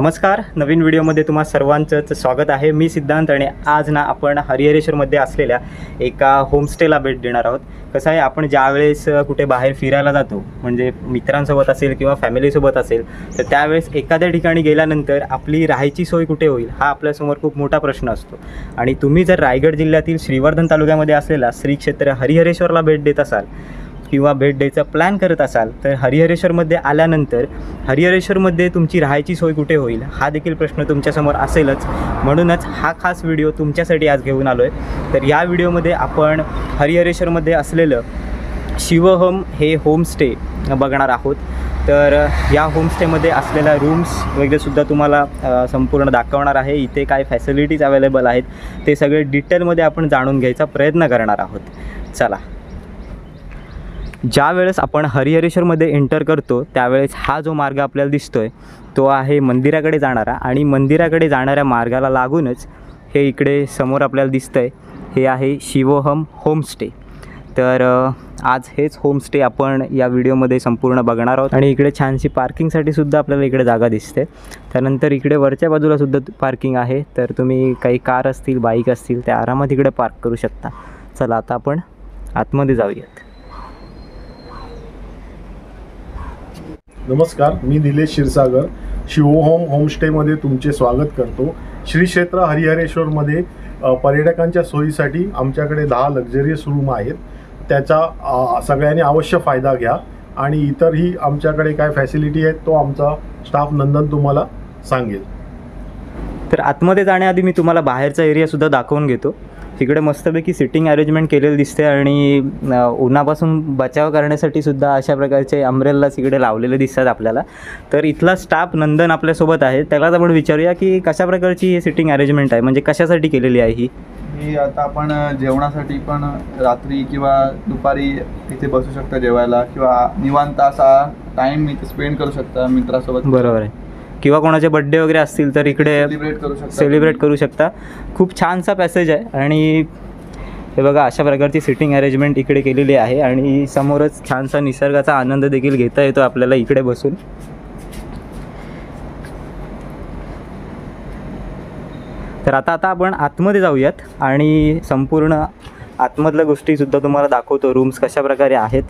नमस्कार, नवीन व्हिडिओमध्ये तुम्हा सर्वांचं स्वागत आहे। मी सिद्धांत आणि आज ना आपण हरिहरेश्वरमध्ये असलेल्या एका होमस्टेला भेट देणार आहोत। कसं आहे, आपण ज्यावेळेस कुठे बाहेर फिरायला जातो, म्हणजे मित्रांसोबत असेल किंवा फॅमिलीसोबत असेल, तर त्यावेळेस एखाद्या ठिकाणी गेल्यानंतर आपली राहायची सोय कुठे होईल हा आपल्यासमोर खूप मोठा प्रश्न असतो। आणि तुम्ही जर रायगड जिल्ह्यातील श्रीवर्धन तालुक्यामध्ये असलेला श्री क्षेत्र हरिहरेश्वरला भेट देत असाल किंवा भेट द्यायचा प्लॅन करत असाल, तर हरिहरेश्वरमध्ये आल्यानंतर हरिहरेश्वरमध्ये तुमची राहायची सोय कुठे होईल हा देखील प्रश्न तुमच्यासमोर असेलच। म्हणूनच हा खास व्हिडिओ तुमच्यासाठी आज घेऊन आलो आहे। तर या व्हिडिओमध्ये आपण हरिहरेश्वरमध्ये असलेलं शिवहम हे होमस्टे बघणार आहोत। तर या होमस्टेमध्ये असलेल्या रूम्स वगैरेसुद्धा तुम्हाला संपूर्ण दाखवणार आहे। इथे काय फॅसिलिटीज अवेलेबल आहेत ते सगळे डिटेलमध्ये आपण जाणून घ्यायचा प्रयत्न करणार आहोत। चला, ज्या वेळेस आपण हरिहरेश्वरमध्ये एंटर करतो त्यावेळेस हा जो मार्ग आपल्याला दिसतोय तो आहे मंदिराकडे जाणारा, आणि मंदिराकडे जाणाऱ्या मार्गाला लागूनच हे इकडे समोर आपल्याला दिसतंय हे आहे शिवहम होमस्टे। तर आज हेच होमस्टे आपण या व्हिडिओमध्ये संपूर्ण बघणार आहोत। आणि इकडे छानशी पार्किंगसाठी सुद्धा आपल्याला इकडे जागा दिसते। त्यानंतर इकडे वरच्या बाजूला सुद्धा पार्किंग आहे, तर तुम्ही काही कार असतील, बाईक असतील त्या आरामात इकडे पार्क करू शकता। चला आता आपण आतमध्ये जाऊयात। नमस्कार, मी निलेश क्षीरसागर शिवहम होमस्टेमध्ये तुमचे स्वागत करतो। श्री क्षेत्र हरिहरेश्वरमध्ये पर्यटकांच्या सोयीसाठी आमच्याकडे 10 लक्झरियस रूम आहेत। त्याचा सगळ्यांनी अवश्य फायदा घ्या। आणि इतरही आमच्याकडे काय फॅसिलिटी आहेत तो आमचा स्टाफ नंदन तुम्हाला सांगेल। तर आतमध्ये जाण्याआधी मी तुम्हाला बाहेरचा एरियासुद्धा दाखवून घेतो। तिकडे मस्तपैकी सिटिंग अरेंजमेंट केलेलं दिसते आणि उन्हापासून बचाव करण्यासाठी सुद्धा अशा प्रकारचे अम्ब्रेलास इकडे लावलेले दिसतात आपल्याला। तर इथला स्टाफ नंदन आपल्यासोबत आहे, त्यालाच आपण विचारूया की कशा प्रकारची सिटिंग अरेंजमेंट आहे, म्हणजे कशासाठी केलेली आहे ही आता आपण जेवणासाठी पण रात्री किंवा दुपारी इथे बसू शकता जेवायला, किंवा निवांत असा टाईम इथे स्पेंड करू शकता मित्रासोबत। बरोबर आहे, किंवा कोणाचे बड्डे वगैरे असतील तर इकडे सेलिब्रेट करू शकता। खूप छानसा पॅसेज आहे आणि हे बघा अशा प्रकारची सिटिंग अरेंजमेंट इकडे केलेली आहे आणि समोरच छानसा निसर्गाचा आनंद देखील घेता येतो आपल्याला इकडे बसून। तर आता आपण आतमध्ये जाऊयात आणि संपूर्ण आतमधल्या गोष्टीसुद्धा तुम्हाला दाखवतो। रूम्स कशा प्रकारे आहेत,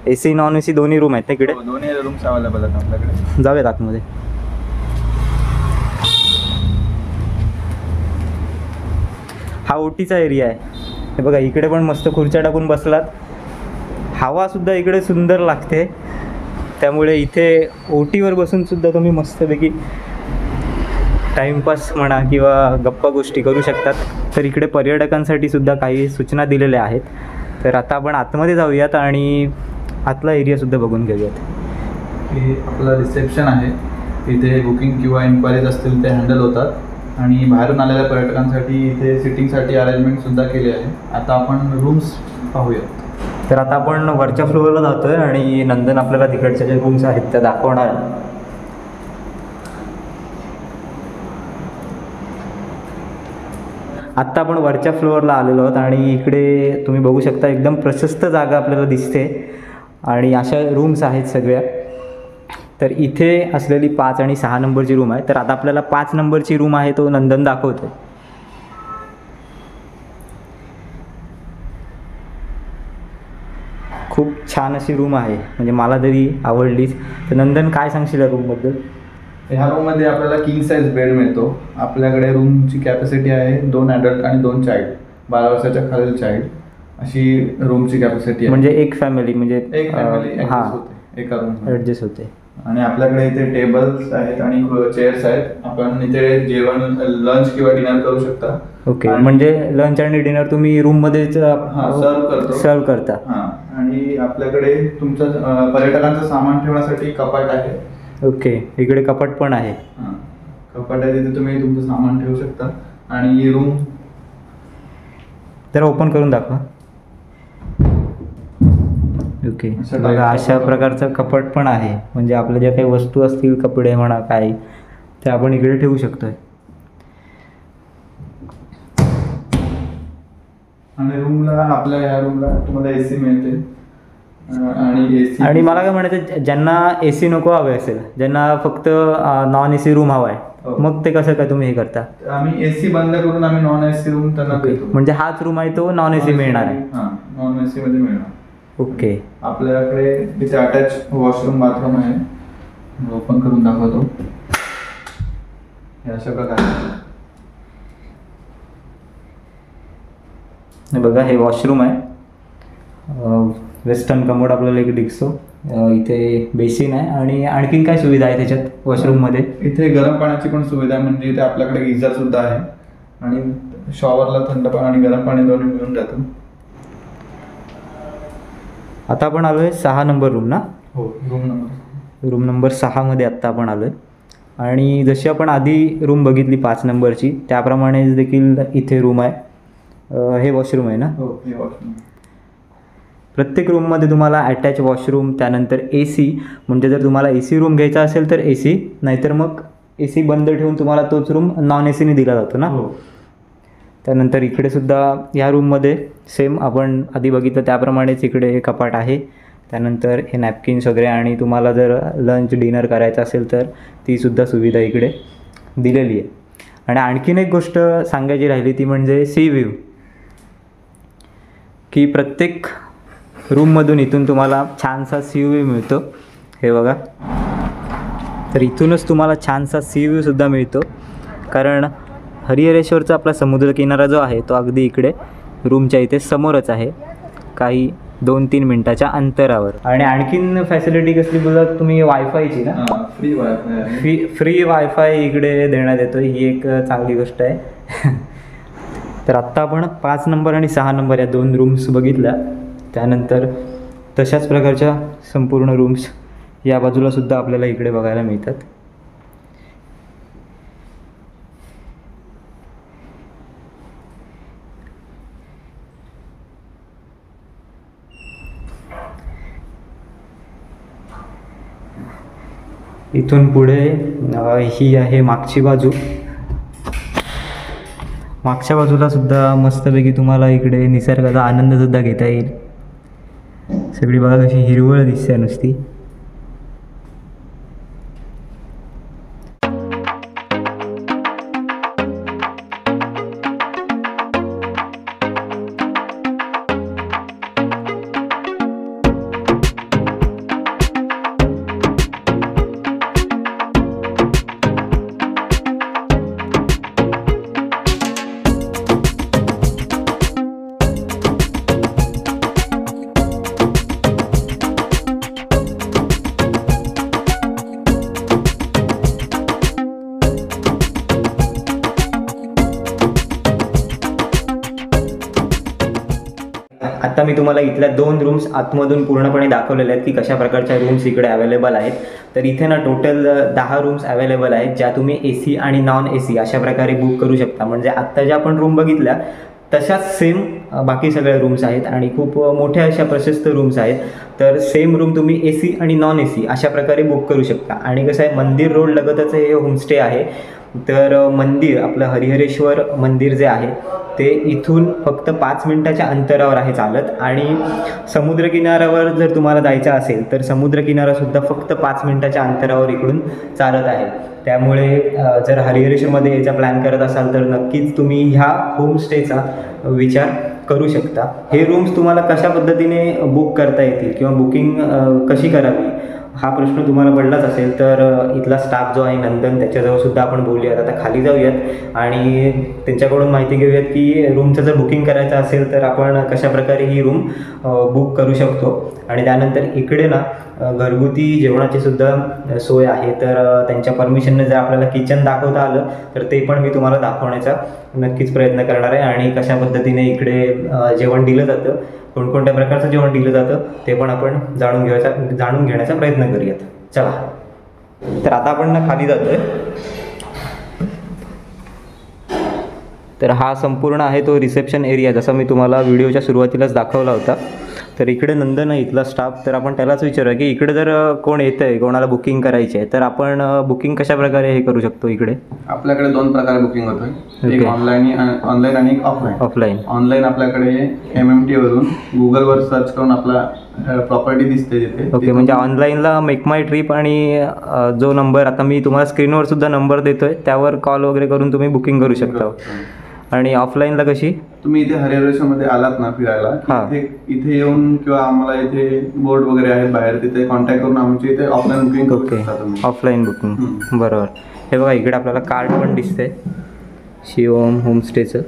AC नॉन AC दोन्ही रूम आहेत तिकडे। दोन्ही रूम्स अवेलेबल आहेत आपल्याकडे। जाऊयात आतमध्ये। हा ओटीचा एरिया आहे, हे बघा इकडे पण मस्त खुर्च्या टाकून बसलात, हवासुद्धा इकडे सुंदर लागते। त्यामुळे इथे ओटीवर बसूनसुद्धा तुम्ही मस्तपैकी टाईमपास म्हणा किंवा गप्पा गोष्टी करू शकतात। तर इकडे पर्यटकांसाठी सुद्धा काही सूचना दिलेल्या आहेत। तर आता आपण आतमध्ये जाऊयात आणि आतला एरियासुद्धा बघून घेऊयात। हे आपलं रिसेप्शन आहे, इथे बुकिंग किंवा इन्क्वायरीज असतील ते हँडल होतात, आणि बाहेरून आलेल्या पर्यटकांसाठी इथे सिटिंगसाठी अरेंजमेंटसुद्धा केली आहे। आता आपण रूम्स पाहूयात। तर आता आपण वरच्या फ्लोअरला जातो आहे आणि नंदन आपल्याला तिकडच्या ज्या रूम्स आहेत त्या दाखवणार। आत्ता आपण वरच्या फ्लोअरला आलेलो आहोत आणि इकडे तुम्ही बघू शकता एकदम प्रशस्त जागा आपल्याला दिसते आणि अशा रूम्स आहेत सगळ्या। तर इथे असलेली 5 आणि 6 नंबरची रूम आहे। तर आता आपल्याला 5 नंबरची रूम आहे तो नंदन दाखवतो। खूप छान अशी रूम आहे, म्हणजे मला तरी आवडलीच। तर नंदन काय सांगशील या रूमबद्दल? ह्या रूममध्ये आपल्याला किंग साईज बेड मिळतो। आपल्याकडे रूमची कॅपॅसिटी आहे 2 ॲडल्ट आणि 2 चाइल्ड, 12 वर्षाच्या खालील चाइल्ड, अशी रूमची कॅपॅसिटी आहे। म्हणजे एक फॅमिली म्हणजे एक फॅमिली एका रूम ॲडजस्ट होते। आणि आपल्याकडे इथे टेबल्स आहेत आणि चेअर्स आहेत। आपण इथे जेवण लंच किंवा डिनर करू शकता। ओके, म्हणजे लंच आणि डिनर तुम्ही रूममध्येच सर्व करता। आणि आपल्याकडे तुमचं पर्यटकांचं सामान ठेवण्यासाठी कपाट आहे। ओके, इकडे कपाट पण आहे। कपाट आहे, तिथे तुम्ही तुमचं सामान ठेवू शकता। आणि ही रूम जरा ओपन करून दाखवा। ओके, बघा अशा प्रकारचं कपाट पण आहे, म्हणजे आपल्या ज्या काही वस्तू असतील, कपडे म्हणा काय, ते आपण इकडे ठेवू शकतोय। आणि रूमला आपल्या ह्या रूमला तुम्हाला AC मिळते। आणि मला काय म्हणायचं, ज्यांना AC नको हवे असेल, ज्यांना फक्त नॉन AC रूम हवा आहे, हो. मग ते कसं काय तुम्ही हे करता? आम्ही एसी बंद करून आम्ही नॉन एसी रूम त्यांना देतो. म्हणजे हाच रूम आहे तो नॉन एसी मिळणार आहे? हां, नॉन एसी मध्ये मिळणार. ओके. आपल्याकडे तिथे अटॅच वॉशरूम बाथरूम आहे, ओपन करून दाखवतो. हे अशा प्रकारे हे बघा, हे वॉशरूम आहे. वेस्टर्न कमोड आपल्याला एक दिसतो. इथे बेसिन आहे आणि आणखीन काय सुविधा आहे त्याच्यात वॉशरूममध्ये? इथे गरम पाण्याची पण सुविधा आहे, म्हणजे इथे आपल्याकडे गिझर सुद्धा आहे आणि शॉवरला थंड पाणी आणि गरम पाणी दोन्ही मिळून जातं. आता आपण आलोय 6 नंबर रूम ना? हो, रूम नंबर 6 मध्ये आत्ता आपण आलोय. आणि जशी आपण आधी रूम बघितली 5 नंबरची, त्याप्रमाणे देखील इथे रूम आहे. हे वॉशरूम आहे ना? हो, हे वॉशरूम. प्रत्येक रूममध्ये तुम्हाला अटॅच वॉशरूम, त्यानंतर ए सी, म्हणजे जर तुम्हाला ए सी रूम घ्यायचा असेल तर ए सी, नाहीतर मग ए सी बंद ठेवून तुम्हाला तोच रूम नॉन ए सीने दिला जातो ना? हो. त्यानंतर इकडे सुद्धा या रूममध्ये सेम आपण आधी बघितलं त्याप्रमाणेच इकडे कपाट आहे. त्यानंतर हे नॅपकिन्स वगैरे, आणि तुम्हाला जर लंच डिनर करायचं असेल तर तीसुद्धा सुविधा इकडे दिलेली आहे. आणि आणखीन एक गोष्ट सांगायची राहिली ती म्हणजे सी व्ह्यू, की प्रत्येक रूममधून इथून तुम्हाला छानसा सी व्ह्यू मिळतो. हे बघा, तर इथूनच तुम्हाला छानसा सी व्ह्यूसुद्धा मिळतो, कारण हरिहरेश्वरचा आपला समुद्रकिनारा जो आहे तो अगदी इकडे रूमच्या इथे समोरच आहे, काही 2-3 मिनटाच्या अंतरावर. आणि आणखीन फॅसिलिटी कसली बोलत तुम्ही? वायफायची ना? Free wifi. फ्री वायफाय इकडे देण्यात येतो, ही एक चांगली गोष्ट आहे. तर आत्ता आपण 5 नंबर आणि 6 नंबर या 2 रूम्स बघितल्या. त्यानंतर तशाच प्रकारच्या संपूर्ण रूम्स या बाजूला सुद्धा आपल्याला इकडे बघायला मिळतात. इथून पुढे ही आहे मागची बाजू. मागच्या बाजूला सुद्धा मस्तपैकी तुम्हाला इकडे निसर्गाचा आनंदसुद्धा घेता येईल. सगळी बघा कशी हिरवळ दिसते नुसती. आता मी तुम्हाला इथल्या 2 रूम्स आतमधून पूर्णपणे दाखवलेल्या आहेत की कशा प्रकारच्या रूम्स इकडे अवेलेबल आहेत. तर इथे ना टोटल 10 रूम्स अवेलेबल आहेत, ज्या तुम्ही ए सी आणि नॉन ए सी अशा प्रकारे बुक करू शकता. म्हणजे आत्ता ज्या आपण रूम बघितल्या तशाच सेम बाकी सगळ्या रूम्स आहेत आणि खूप मोठ्या अशा प्रशस्त रूम्स आहेत. तर सेम रूम तुम्ही ए सी आणि नॉन ए सी अशा प्रकारे बुक करू शकता. आणि कसं आहे, मंदिर रोड लगतच हे होमस्टे आहे. तर मंदिर आपलं हरिहरेश्वर मंदिर जे आहे ते इथून फक्त 5 मिनिटाच्या अंतरावर आहे चालत. आणि समुद्रकिनाऱ्यावर जर तुम्हाला जायचं असेल तर समुद्रकिनारासुद्धा फक्त 5 मिनिटाच्या अंतरावर इकडून चालत आहे. त्यामुळे जर हरिहरेश्वरमध्ये यायचा प्लॅन करत असाल तर नक्कीच तुम्ही ह्या होमस्टेचा विचार करू शकता. हे रूम्स तुम्हाला कशा पद्धतीने बुक करता येतील किंवा बुकिंग कशी करावी हा प्रश्न तुम्हाला पडलाच असेल तर इथला स्टाफ जो आहे नंदन, त्याच्याजवळसुद्धा आपण बोलूयात. आता खाली जाऊयात आणि त्यांच्याकडून माहिती घेऊयात की रूमचं जर बुकिंग करायचं असेल तर आपण कशाप्रकारे ही रूम बुक करू शकतो. आणि त्यानंतर इकडे ना घरगुती जेवणाची सुद्धा सोय आहे. तर त्यांच्या परमिशनने जर आपल्याला किचन दाखवता आलं तर ते पण मी तुम्हाला दाखवण्याचा नक्कीच प्रयत्न करणार आहे. आणि कशा पद्धतीने इकडे जेवण दिलं जातं, कोणकोणत्या प्रकारचं जेवण दिलं जातं ते पण आपण जाणून घेण्याचा प्रयत्न करूयात. चला, तर आता आपण ना खाली जातोय. तर हा संपूर्ण आहे तो रिसेप्शन एरिया, जसा मी तुम्हाला व्हिडिओच्या सुरुवातीलाच दाखवला होता. तर इकडे नंदन आहे इथला स्टाफ, तर आपण त्यालाच विचारूया की इकडे जर कोण येतं आहे, कोणाला बुकिंग करायची आहे, तर आपण बुकिंग कशा प्रकारे हे करू शकतो इकडे? आपल्याकडे 2 प्रकारे बुकिंग होतोय, एक Okay. ऑनलाईन आणि एक ऑफलाईन. ऑफलाईन. ऑनलाईन आपल्याकडे MMT वरून गुगलवर सर्च करून आपला प्रॉपर्टी दिसते तिथे. ओके, म्हणजे ऑनलाईनला मेक माय ट्रिप आणि जो नंबर आता मी तुम्हाला स्क्रीनवर सुद्धा नंबर देतोय त्यावर कॉल वगैरे करून तुम्ही बुकिंग करू शकता. आणि ऑफलाईनला कशी? तुम्ही इथे हरिहरेश्वरमध्ये आलात ना फिरायला, की हां. इथे येऊन किंवा आम्हाला इथे बोर्ड वगैरे आहेत बाहेर, तिथे कॉन्टॅक्ट करून आमची इथे ऑफलाईन बुकिंग करू ओके, शकता तुम्ही. Offline booking. बरोबर. हे बघा इकडे आपल्याला कार्ड पण दिसतंय शिवम होमस्टेचं,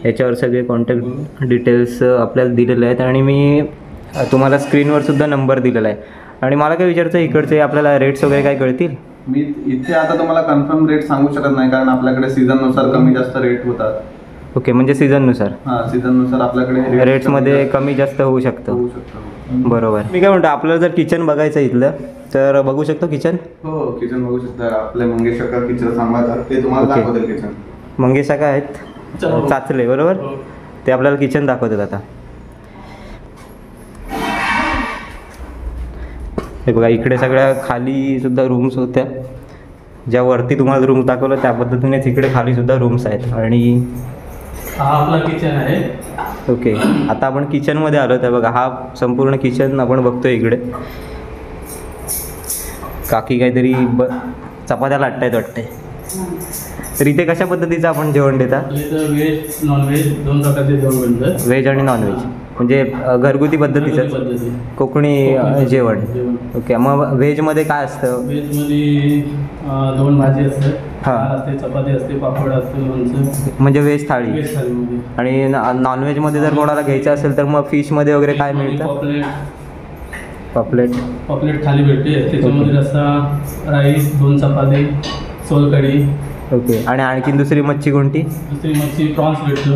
याच्यावर सगळे कॉन्टॅक्ट डिटेल्स आपल्याला दिलेले आहेत आणि मी तुम्हाला स्क्रीनवर सुद्धा नंबर दिलेला आहे. आणि मला काय विचारायचं आहे, इकडचे आपल्याला रेट्स वगैरे काय कळतील? मी इथे आता तुम्हाला कन्फर्म रेट सांगू शकत नाही, कारण आपल्याकडे सीझननुसार कमी जास्त रेट होतात. ओके, म्हणजे सीझननुसार हां, सीझननुसार आपल्याकडे रेट्समध्ये कमी जास्त होऊ शकतं. होऊ शकतं. बरोबर. मी काय म्हणतो, आपल्याला जर किचन बघायचं इथलं तर बघू शकतो किचन? हो, किचन बघू शकता. आपले मंगेश काका किचन सांभाळतात, ते तुम्हाला ओके. दाखवतील किचन. मंगेशा काय आहेत चाचले, बरोबर? ते आपल्याला किचन दाखवतात आता. हे बघा इकडे सगळ्या खाली सुद्धा रूम्स होत्या, ज्या वरती तुम्हाला रूम दाखवलं त्या पद्धतीनेच इकडे खाली सुद्धा रूम्स आहेत. आणि हा आपला किचन आहे. ओके, आता आपण किचनमध्ये आलो. तर बघा हा संपूर्ण किचन आपण बघतोय इकडे. काकी काहीतरी चपात्या लाटतायत वाटते. तर इथे कशा पद्धतीचं आपण जेवण देता? आपल्या इथं व्हेज नॉनव्हेज 2 प्रकारचे जेवण बनतं. व्हेज आणि नॉनव्हेज, म्हणजे घरगुती पद्धतीचं पद्धती कोकणी जेवण. जेवण. ओके, मग व्हेजमध्ये काय असतं? व्हेजमध्ये 2 भाजी असतात, हा. डाळ असते, चपाती असते, पापड असते, लोणचं. म्हणजे व्हेज थाळी. व्हेज थालीमध्ये आणि नॉनव्हेजमध्ये जर कोणाला घ्यायचं असेल तर मग फिशमध्ये वगैरे काय मिळतं? पॉपलेट पॉपलेट. पॉपलेट थाली भेटते. त्याच्यामध्ये रस्सा, राईस, 2 चपाती, सोलकढी. ओके, आणि आणखीन दुसरी मच्छी कोणती? दुसरी मच्छी प्रॉन्स भेटतो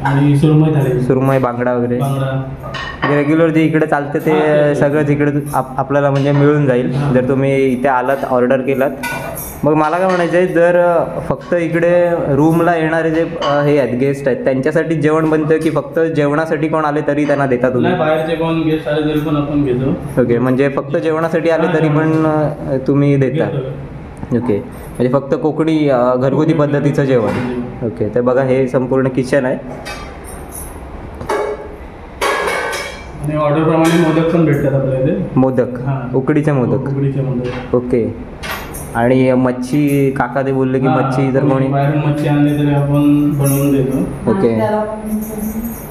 आणि सुरमई थाली, सुरमई, बांगडा वगैरे. बांगडा. रेग्युलर जे इकडे चालतं ते सगळंच इकडे आपल्याला म्हणजे मिळून जाईल जर तुम्ही इथे आलात, ऑर्डर केलात. मग मला काय म्हणायचं आहे, जर फक्त इकडे रूमला येणारे जे हे आहेत गेस्ट आहेत त्यांच्यासाठी जेवण बनतं की फक्त जेवणासाठी कोण आले तरी त्यांना देता तुम्ही? नाही, बाहेरचे कोण गेस्ट आले तरी पण आपण घेतो. ओके, म्हणजे फक्त जेवणासाठी आले तरी पण तुम्ही देता? ओके, म्हणजे फक्त कोकणी घरगुती पद्धतीचं जेवण. ओके, तर बघा हे संपूर्ण किचन आहे. आणि ऑर्डरप्रमाणे मोदक पण भेटतात आपल्या इथे. मोदक, हां. उकडीचे मोदक. उकडीचे मोदक. ओके, आणि मच्छी काका ते बोलले की मच्छी जर कोणी बाहेरून मच्छी आणली तरी आपण बनवून देतो. ओके,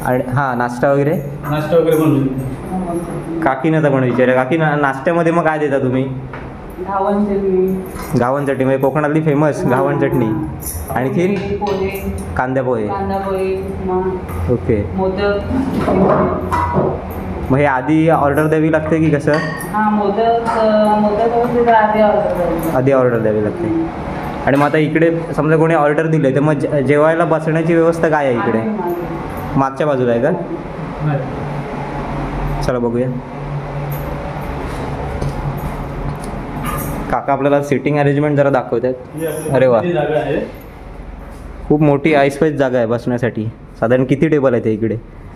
आणि हां नाश्ता वगैरे? नाश्ता वगैरे पण देतो. काकीनं तर पण विचारा, काकी नाश्त्यामध्ये मग काय देता तुम्ही? घावन चटणी, घावन चटणी, म्हणजे कोकणातली फेमस घावन चटणी. आणखीन पोहे, कांदा पोहे. कांदा पोहे, उपमा, ओके, मोदक. मग हे आधी ऑर्डर द्यावी लागते की कसं? हा, मोदक वगैरे आधी ऑर्डर करायची. आधी ऑर्डर द्यावी लागते. आणि मग आता इकडे समजा कोणी ऑर्डर दिले तर मग जेवायला बसण्याची व्यवस्था काय आहे इकडे? मागच्या बाजूला आहे का? नाही. चला बघूया. काका आपल्याला सिटिंग अरेंजमेंट जरा दाखवतात. ही आपली अरे वा. मोठी जागा आहे. खूप मोठी आईस्पेस जागा आहे बसण्यासाठी. साधारण किती टेबल आहेत इकडे?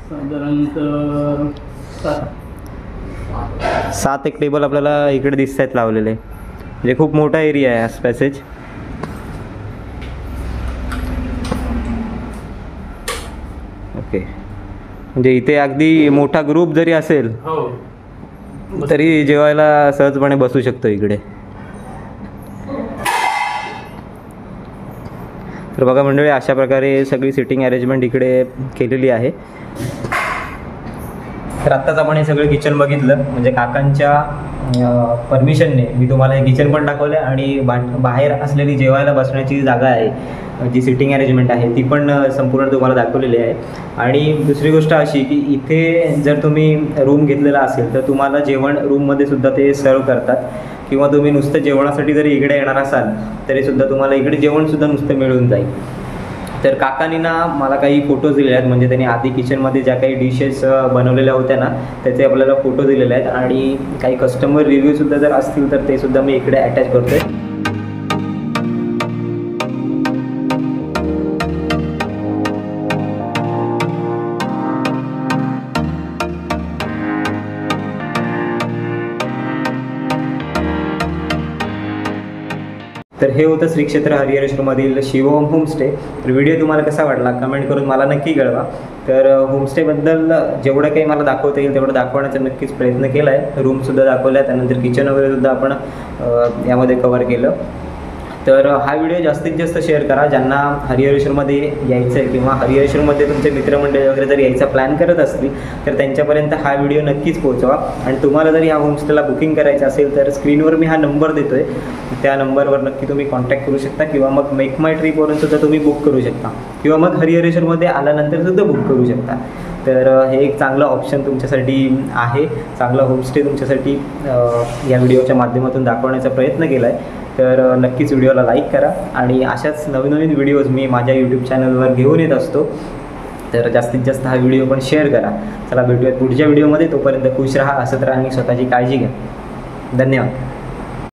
साधारणतः 7 एक टेबल आपल्याला इकडे दिसत आहेत लावलेले. म्हणजे खूप मोठा एरिया आहे हा पॅसेज. ओके, म्हणजे इथे अगदी मोठा ग्रुप जरी असेल हो. तरी जेवायला सहजपणे बसू शकतो इकडे. तर बघा मंडळी, अशा प्रकारे सगळी सिटिंग अरेंजमेंट इकडे केलेली आहे. तर आत्ताच आपण हे सगळं किचन बघितलं, म्हणजे काकांच्या परमिशनने मी तुम्हाला हे किचन पण दाखवलं आणि बाहेर असलेली जेवायला बसण्याची जागा आहे, जी सिटिंग अरेंजमेंट आहे ती पण संपूर्ण तुम्हाला दाखवलेली आहे. आणि दुसरी गोष्ट अशी की इथे जर तुम्ही रूम घेतलेला असेल तर तुम्हाला जेवण रूममध्ये सुद्धा ते सर्व करतात, किंवा तुम्ही नुसतं जेवणासाठी जरी इकडे येणार असाल तरीसुद्धा तुम्हाला इकडे जेवणसुद्धा नुसतं मिळून जाईल. तर काकांनी ना मला काही फोटोज दिलेले आहेत, म्हणजे त्यांनी आधी किचनमध्ये ज्या काही डिशेस बनवलेल्या होत्या ना त्याचे आपल्याला फोटो दिलेले आहेत. आणि काही कस्टमर रिव्ह्यूसुद्धा जर असतील तर ते सुद्धा मी इकडे अटॅच करतो आहे. तर हे होतं श्री क्षेत्र हरिहरेश्वरमधील शिवोहम होमस्टे. तर व्हिडिओ तुम्हाला कसा वाटला कमेंट करून मला नक्की कळवा. तर होमस्टेबद्दल जेवढं काही मला दाखवता येईल तेवढं दाखवण्याचा नक्कीच प्रयत्न केला आहे. रूमसुद्धा दाखवल्या, त्यानंतर किचन वगैरेसुद्धा आपण यामध्ये कवर केलं. तर हा व्हिडिओ जास्तीत जास्त शेअर करा. ज्यांना हरिहरेश्वरमध्ये यायचं आहे किंवा हरिहरेश्वरमध्ये तुमचे मित्रमंडळी वगैरे जर यायचा प्लॅन करत असतील तर त्यांच्यापर्यंत हा व्हिडिओ नक्कीच पोहोचवा. आणि तुम्हाला जर ह्या होमस्टेला बुकिंग करायचं असेल तर स्क्रीनवर मी हा नंबर देतो आहे, त्या नंबरवर नक्की तुम्ही कॉन्टॅक्ट करू शकता किंवा मग मेक माय ट्रिपवरून सुद्धा तुम्ही बुक करू शकता किंवा मग हरिहरेश्वरमध्ये आल्यानंतरसुद्धा बुक करू शकता. तर हे एक चांगलं ऑप्शन तुमच्यासाठी आहे. चांगला होमस्टे तुमच्यासाठी या व्हिडिओच्या माध्यमातून दाखवण्याचा प्रयत्न केला आहे. तर नक्कीच व्हिडिओला लाईक करा आणि अशाच नवीन नवीन व्हिडिओज मी माझ्या यूट्यूब चॅनलवर घेऊन येत असतो. तर जास्तीत जास्त हा व्हिडिओ पण शेअर करा. चला भेटूयात पुढच्या व्हिडिओमध्ये. तोपर्यंत खुश राहा, हसत राहा आणि स्वतःची काळजी घ्या. धन्यवाद.